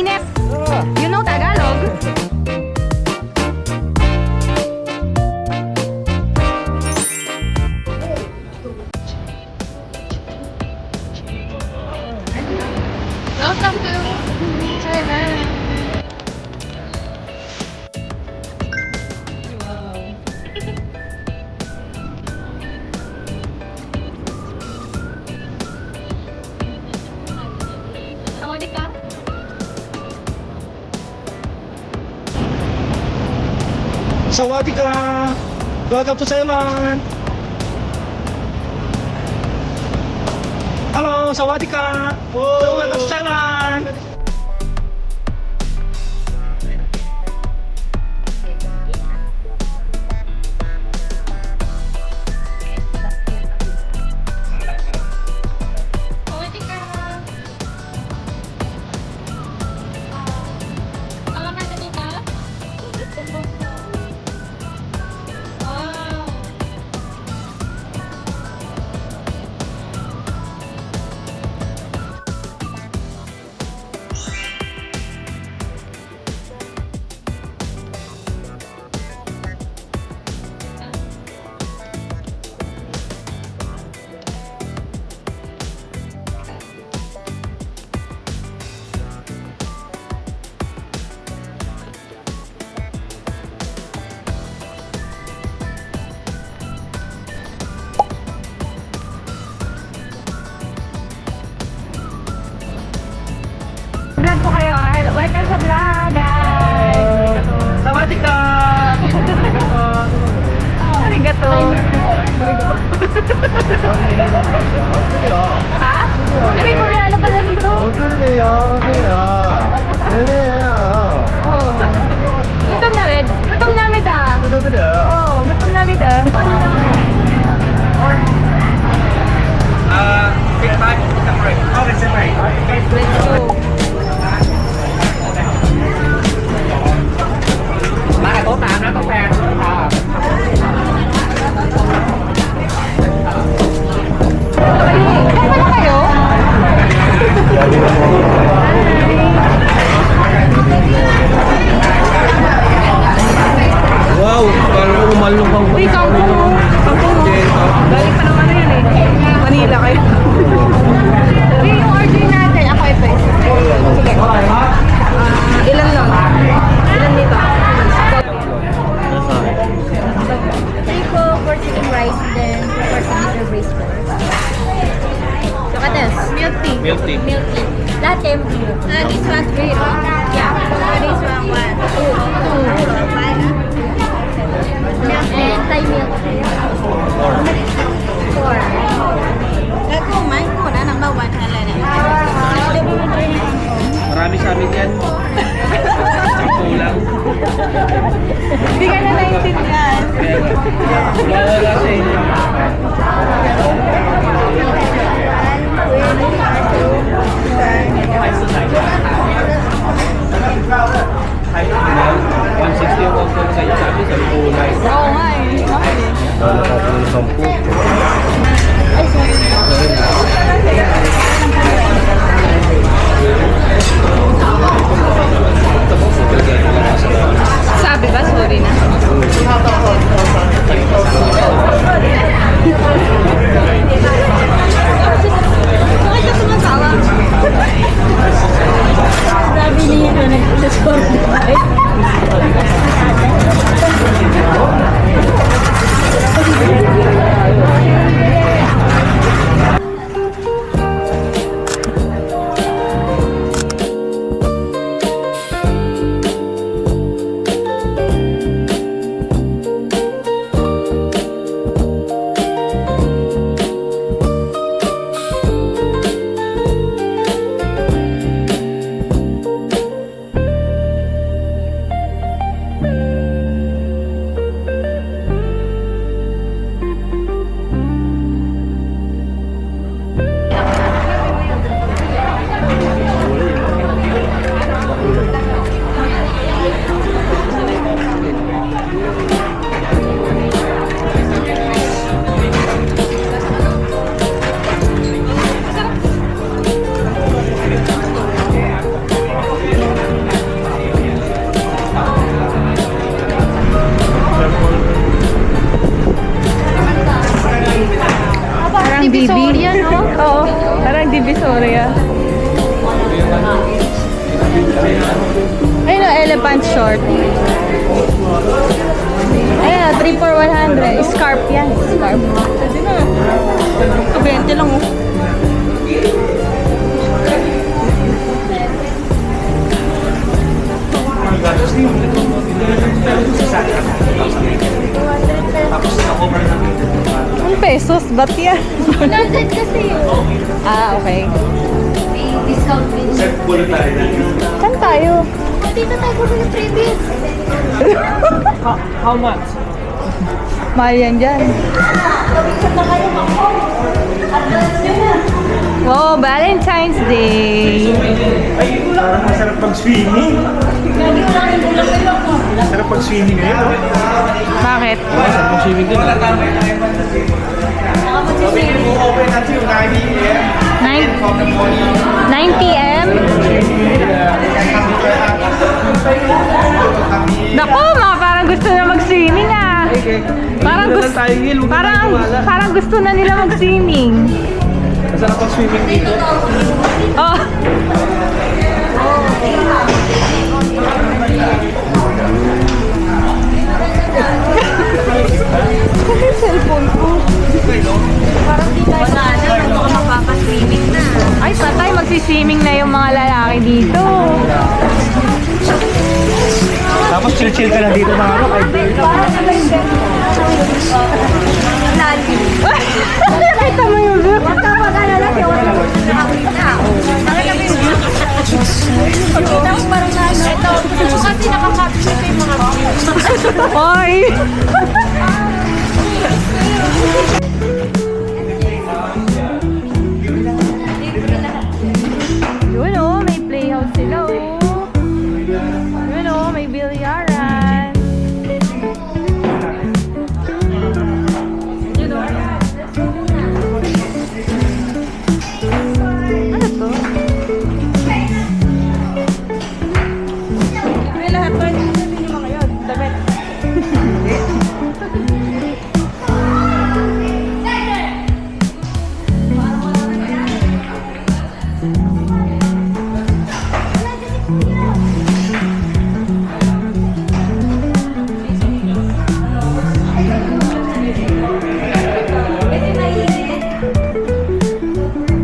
mainit. You know Tagalog? Welcome to China. Sawadika! Welcome to Thailand! Hello, Sawadika! Welcome to Thailand! Vlog po kayo. Welcome sa vlog, guys. Sawadika! Arigato. Ha? Sabi ko rin, ano pala nito? Gutom na rin. Gutom namin ah. Oo, gutom namin ah. Big bag, separate. Okay, separate. Let's go. Mà tốt nào nó tốt fan. Kaya na kayo? Wow! Parang umalong kang Uy, kangkong. Kangkong. Galing pa naman na yun eh. Manila kayo. Uy, yung order natin. Ako ito eh. Sige. Ilan lang? Ilan dito? Three Coke for chicken rice, then two for tomato braised pork. Look at this. Milk tea. Milk tea. Milk tea. Lahat kayo milk. This one's great, huh? Yeah. This one, one. Two. Five. Milk tea. And Thai milk tea. Four. Cái cô mấy cô đã number one hay là này? Marami sa amin yan. Sakto lang. Hindi ka na naiintindihan. Wala sa inyo. Ay, 160 yung kongkong sa'yo. Sabi sa kulay. Oo nga eh. Okay eh. Wala ka po yung 10. Sabi ba? Sorry na. Bakit ka sumasawa? bibi. Divisoria, no? Oo, parang Divisoria. Ayun o, elephant short. Ayun, 3 for 100. Scarf yan. Scarf. Pwede na. 20 lang oh. Ang pesos, ba't yan? 100 kasi yun. Ah, okay. May discount din. Saan tayo? Dito tayo po sa previous. How much? Mahal yan dyan. Wow, Valentine's Day. Parang masarap pag-swimming. Masarap pag-swimming ngayon. Bakit? Masarap pang swimming din. Open natin yung 9 a.m. 9 p.m. Naku, parang gusto na mag-swimming ah. Parang parang gusto na nila mag-swimming. Masarap pang swimming dito. Oh. Cellphone ko. Parang di tayo wala na. Baka mapapaswimming na. Ay, patay, magsiswimming na yung mga lalaki dito. Tapos chill-chill ka lang dito ng araw. Nakita mo yung view? Huwag kang mag-alala. Kaya wala mo nakakita. Nakita mo yung view? Pagkita mo parang ano. Ito. Gusto ko kasi nakakapit yung mga view. Oy! Yun oh, may playhouse sila oh. Yun oh, may bilyaran. Yun oh. Ano to? May lahat to. Hindi nyo mga yun. Damit.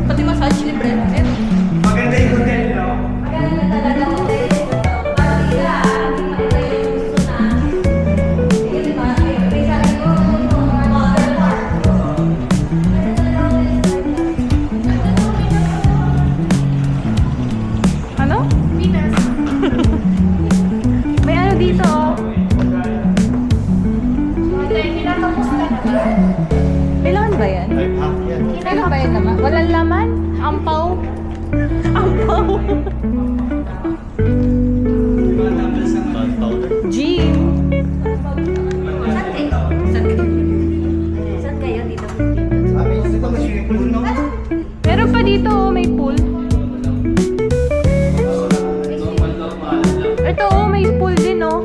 Pati massage libre. Maganda yung hotel, no? Ano? May ano dito oh. Kailangan ba yan? Kailangan ba yan naman? Walang laman? Ampaw? Ampaw? Gym? Saan kayo dito? Ito may swimming pool, no? Meron pa dito oh, may pool. Ito oh, may pool din oh.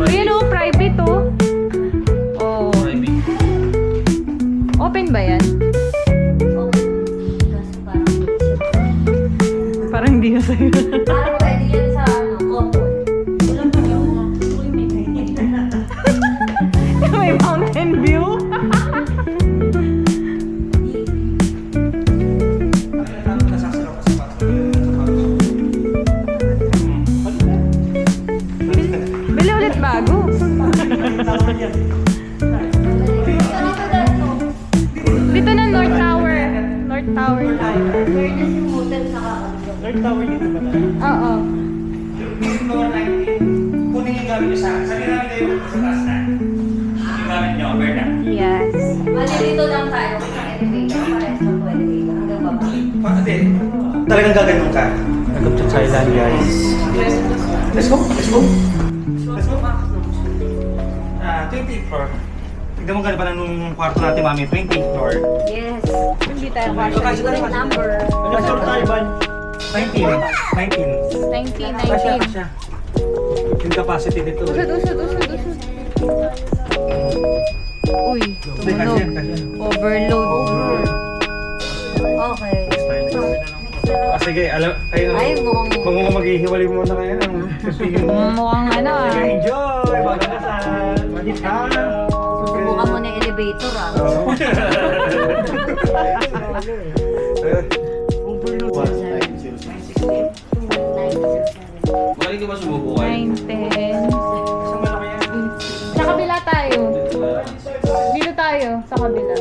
Ayan oh, private oh. Oh. Open ba yan? Parang hindi na sa'yo. Parang pwede yan sa ano, couple. Walang pa yung May mountain view. Bili ulit bago. Dito na North Tower. North Tower tayo. fairness yung hotel sa kakalimutan. Third tower dito ba tayo? Oo. Yung floor 19, kunin yung gamit nyo sa akin. Sabi namin kayo sa taas na. Yung gamit nyo, Berna. Yes. Bali dito lang tayo sa elevator. Parehas na pwede dito. Hanggang baba. Din. Talagang gaganon ka. Welcome to Thailand, guys. Let's go. Let's go. Let's go. 20th floor. Tignan mo gano'n pa na nung kwarto natin, mami. 20th floor. Yes. Hindi tayo Kasya kasha. tayo, Yung number. Ano floor tayo, Ban? 19. 19. 19. Kasya. Yung capacity nito. Usod. Uy, Kasya, tunog. kasya. Overload. Okay. Sige, alam, kayo na. Ay, mukhang... Kung maghihiwalay muna kayo ng pipili mo. Mukhang ano ah. Sige, enjoy! Magandasal! Magita! Susubukan mo na yung elevator ah. Bakit ka ba sumubukan? 9, 10. Sa kabila tayo. Dito tayo, sa kabila.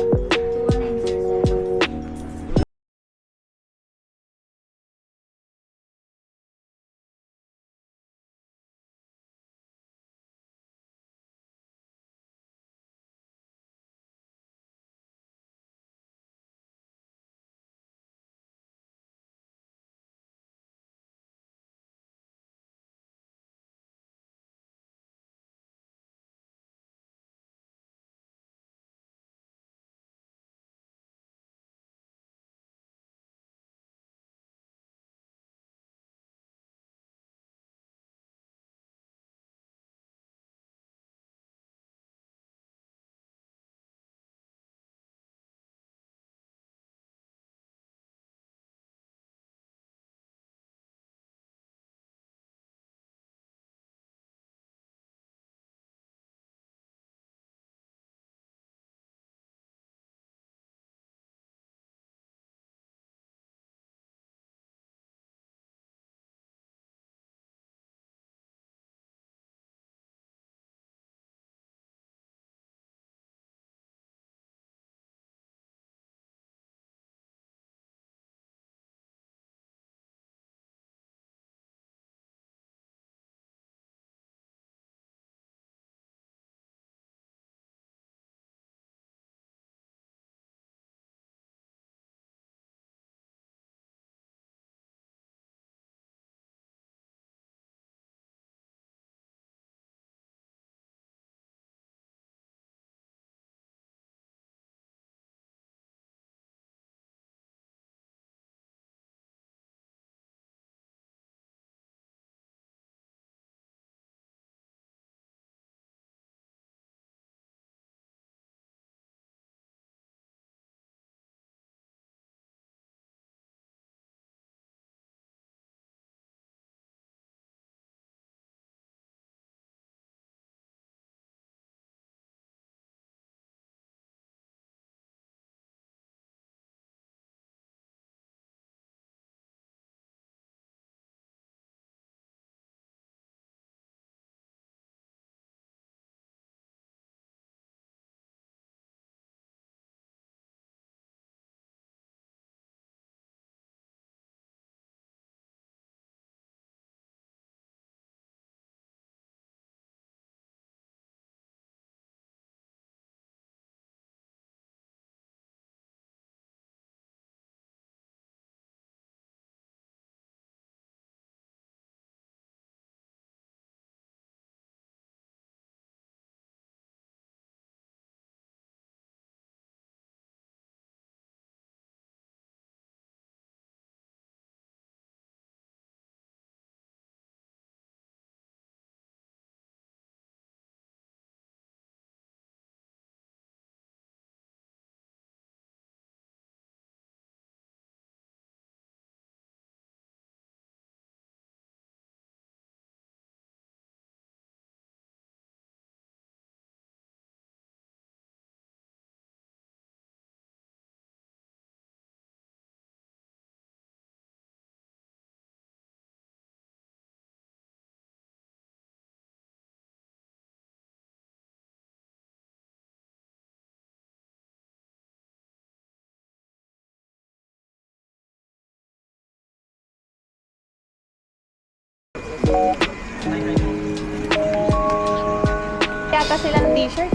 Yata silang t-shirt.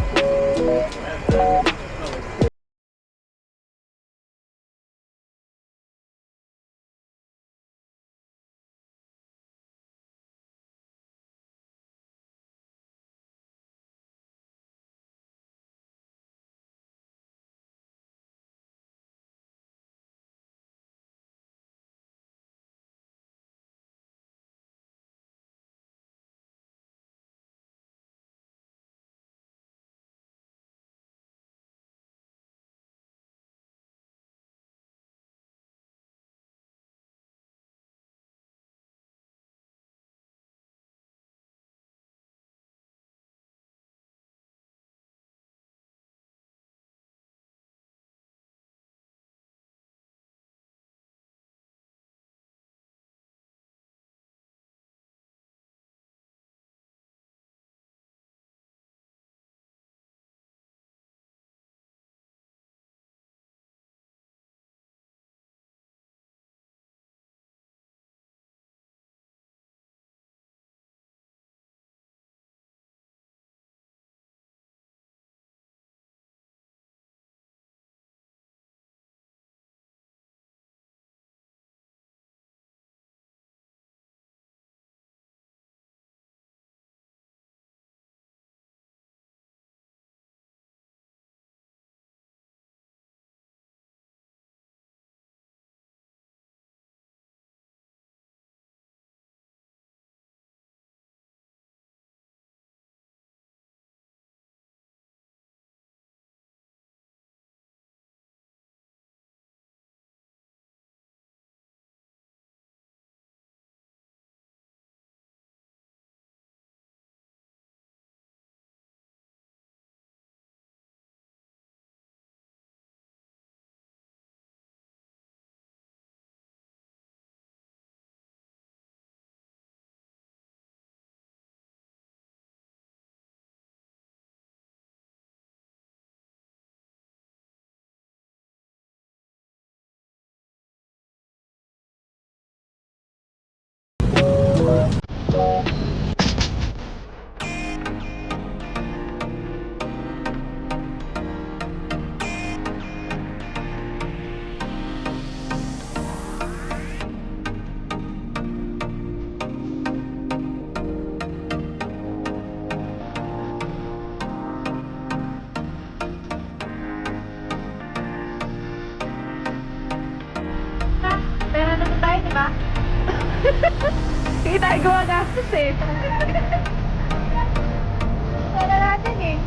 tayo gumagastos eh. Wala natin eh.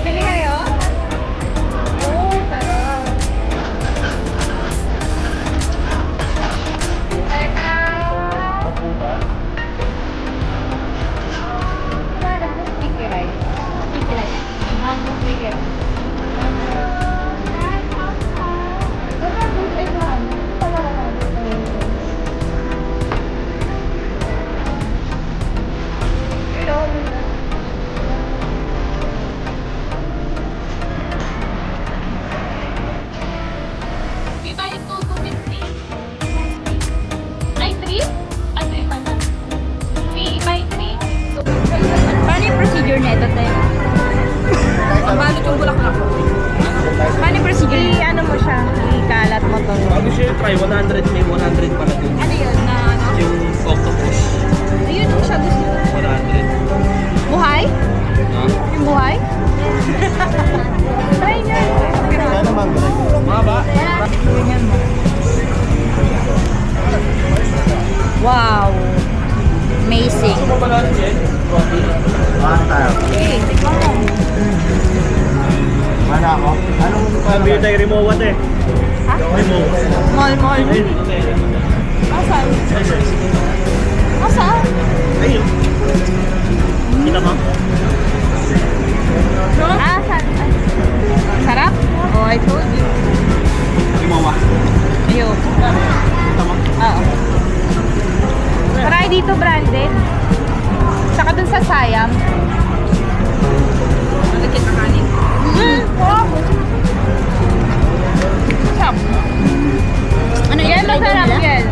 Pili kayo? Oo, sarap. Paano yung procedure nito, te? Pagbalot yung bulaklak. Paano yung procedure? Ano mo siya? Ikalat mo to. Bago siya yung try, 100 may 100 pala dun. Ano yun? Na ano? Yung octopus, Ayun mo siya gusto. 100. Buhay? Ha? Yung buhay? Try niya. Maba. Ganyan mo. Wow. Amazing. Gusto mo ba lang, Jen? Okay, tikman mo. Sabi tayo remote eh. Ha? Remote. Mall. Ayun, okay. Asan? Asan? Ayun. Kita mo? Asan? Sarap? Oh, I told you. Gumawa. Ayun. Kita mo? Oo. Try dito branded. Saka dun sa Sayam. Malagkit na kanin. Wow. Sarap. Ano Yan, i-try daw masarap nila? yan.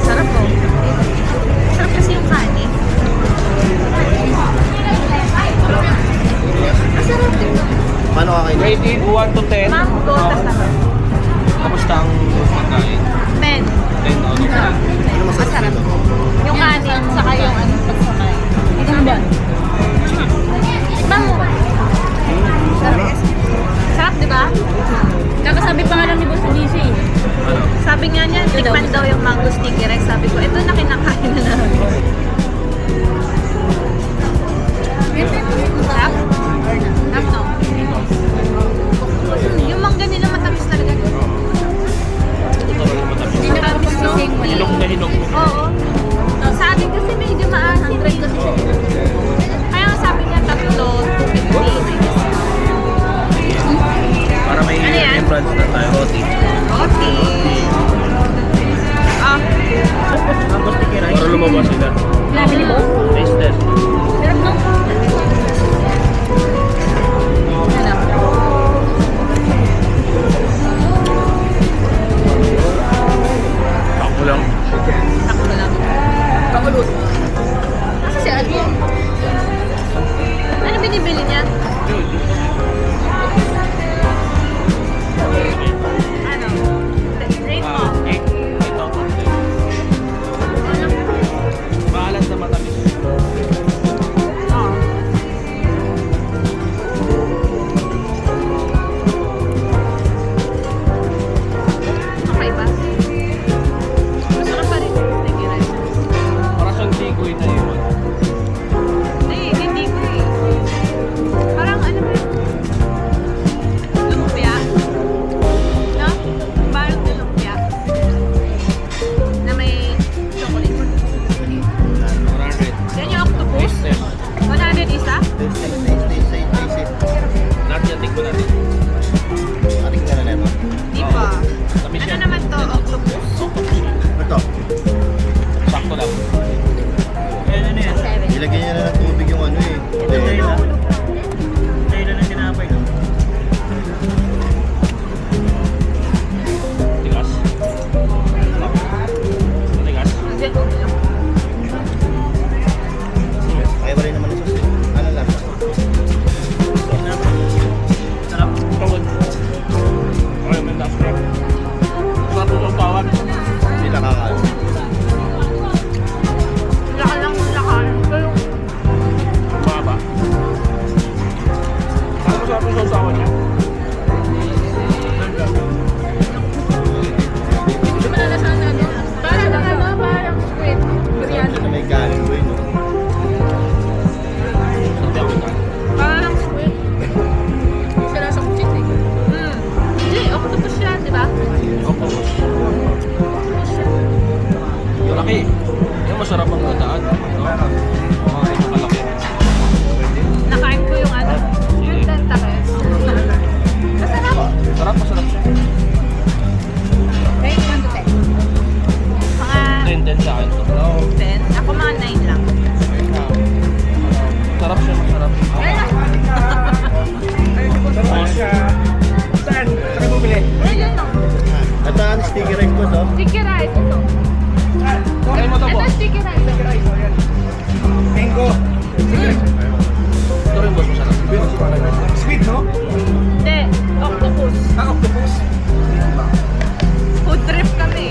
Sarap po. Sarap kasi yung kanin. Paano ka kayo? Rated 1 to 10. Mango, tas na. Kamusta ang pagkain? 10. 10 out of 10. Ano masarap dito? Yung kanin, saka yung ano, pagsakay. Ito ba? Tikman mo. Sarap, di ba? Kakasabi pa nga lang ni Boss DC. Ano? Sabi nga niya, tikman daw yung mango sticky rice. Sabi ko, ito na kinakain na namin. Sarap? Sarap, no? Yung mangga nila matamis talaga. Hindi na kami sising wala. Hinog na hinog. Oo. Sa atin kasi medyo maasin. 100 kasi siya. Kaya nga sabi niya, tatlo, 250. Para may Ano yan? remembrance na tayo. Roti. Okay. Ah, Tapos tikiray. Para lumabas sila. Labi ni Boss. Taste test. Sarap no? Takbo lang. takbo lang. Pakulot. Kasi si Alvin. Ano binibili niya? Ano? Rate mo. 8 out of 10. Maalat na matamis. Masarap yung sausawan niya. Hindi mo nalasahan na ano. Parang squid. Biryani. Na may galing ko yun. Parang squid. Siya nasa kuchit eh. Hindi, octopus siya, di ba? Octopus. Octopus siya. Yung laki. Yung masarap ang gataan. Mga ito malaki. Nakain ko yung ano. Yung tentacle. Masarap. Masarap siya. Rate 1 to 10. Mga 10 sa akin to. 10. Ako mga 9 lang. Masarap siya, masarap. Saan? Saan mo bili? Ayun o. At ang sticker egg ko to. Sticky rice ito. Kaya mo to po. Ito sticky rice. Mango. Ito rin boss, masarap. Sweet, no? Hindi, octopus. Octopus. Food trip kami.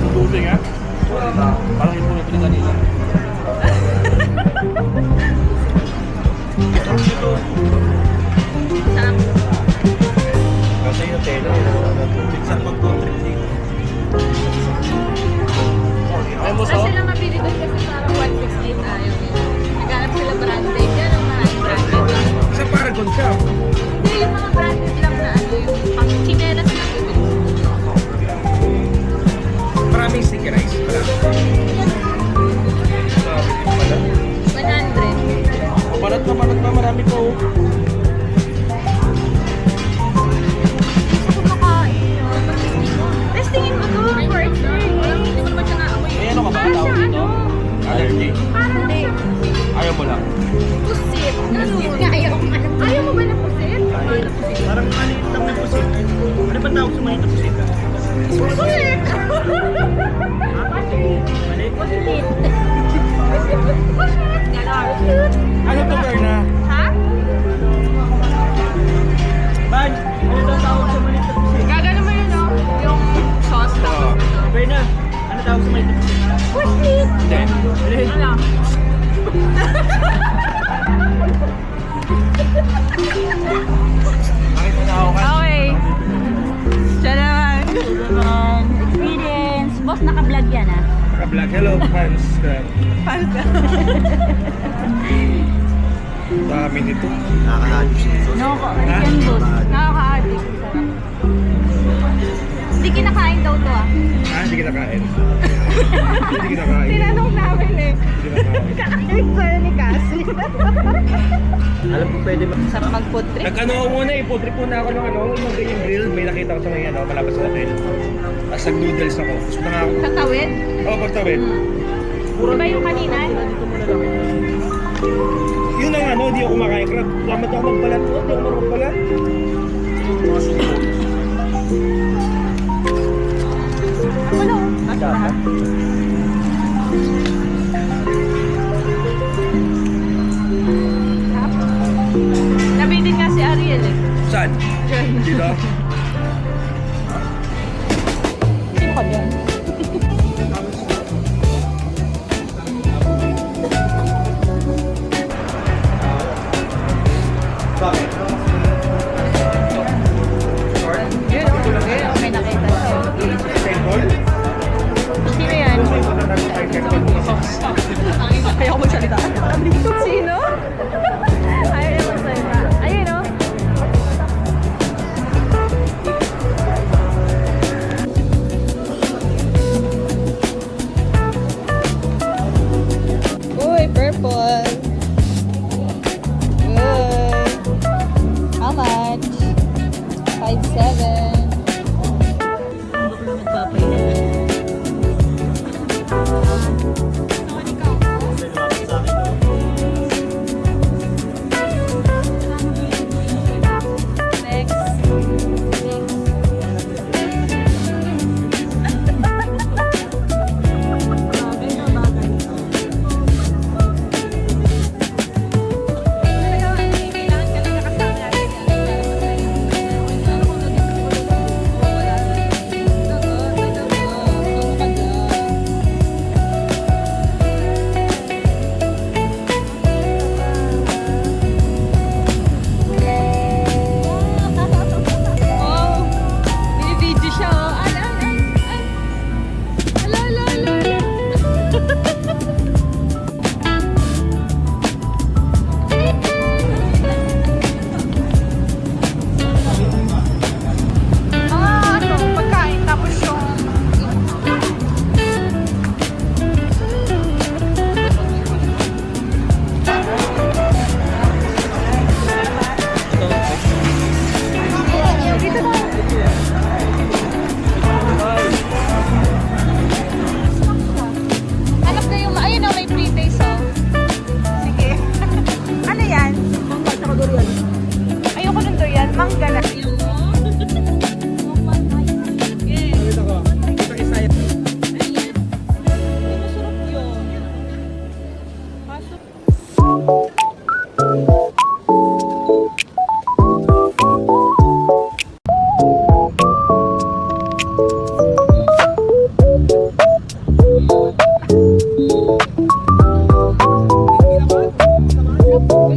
Tubig ha? Parang yung puno pili kanila. Sarap. Kasi yung tela, saan mag-trip dito? Ay mo Kasi sila mabili doon kasi parang 168 tayo. Naghanap sila branded. Yan ang maraming branded. Sa Paragon siya. Hindi, yung mga branded lang na ano, yung pang chinelas na bibili. Maraming sticky rice. 100. Balat na, marami po. Gusto ko makain yun. Testingin mo to. For sure. Hindi ko naman siya naamoy. May ano ka ba? Parang Tawag siyang dito? ano. Allergy. Parang lang siyang Ayaw mo lang. pusit. Ganun. Ayaw mo ba na pusit? Ayaw na pusit. Parang maliit lang na pusit. Ano ba tawag sa maliit na pusit? Pusit! Maliit? Ganon. Ano to, Berna? Ha? Ban! Ano daw tawag sa maliit na pusit? Gagano mo yun, no? Yung sauce tapos ito. Berna, ano tawag sa maliit na pusit? Pusit! Hindi. Ano? Nakita na ako Okay. Siya naman. Experience. Boss, naka-vlog yan ah. Naka-vlog. Hello, fans. Dami nito. Nakaka-addict siya. No, yan boss. Nakaka-addict. Hindi kinakain daw to ah. Hindi kinakain. Hindi kinakain. Tinanong namin eh. Hindi kinakain. Kakain sa'yo ni Cassie. Alam ko pwede ba? Sarap mag-food trip. Nag-ano ako muna, ipotrip muna ako ng ano, yung ganyang grill. May nakita ko sa may ano, malapit sa hotel. Tapos nag-noodles ako. Gusto na nga ako. Sa tawid? Oo, pagtawid. Diba yung kanina? Yun ang ano, hindi ako kumakain. Crab, tamad ako magbalat. Hindi ako marunong magbalat. Mga suko. Wala. Dapat. Nabitin nga si Ariel eh. Saan? Dito? Sino ka dyan? Bakit? Yun, okay. May nakita siya. Temple? Sino yan? Ayaw ko magsalita. Sino? Ayaw ko magsalita. Ayun o. Uy, purple. Good. How much? 5.7.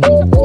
Isa po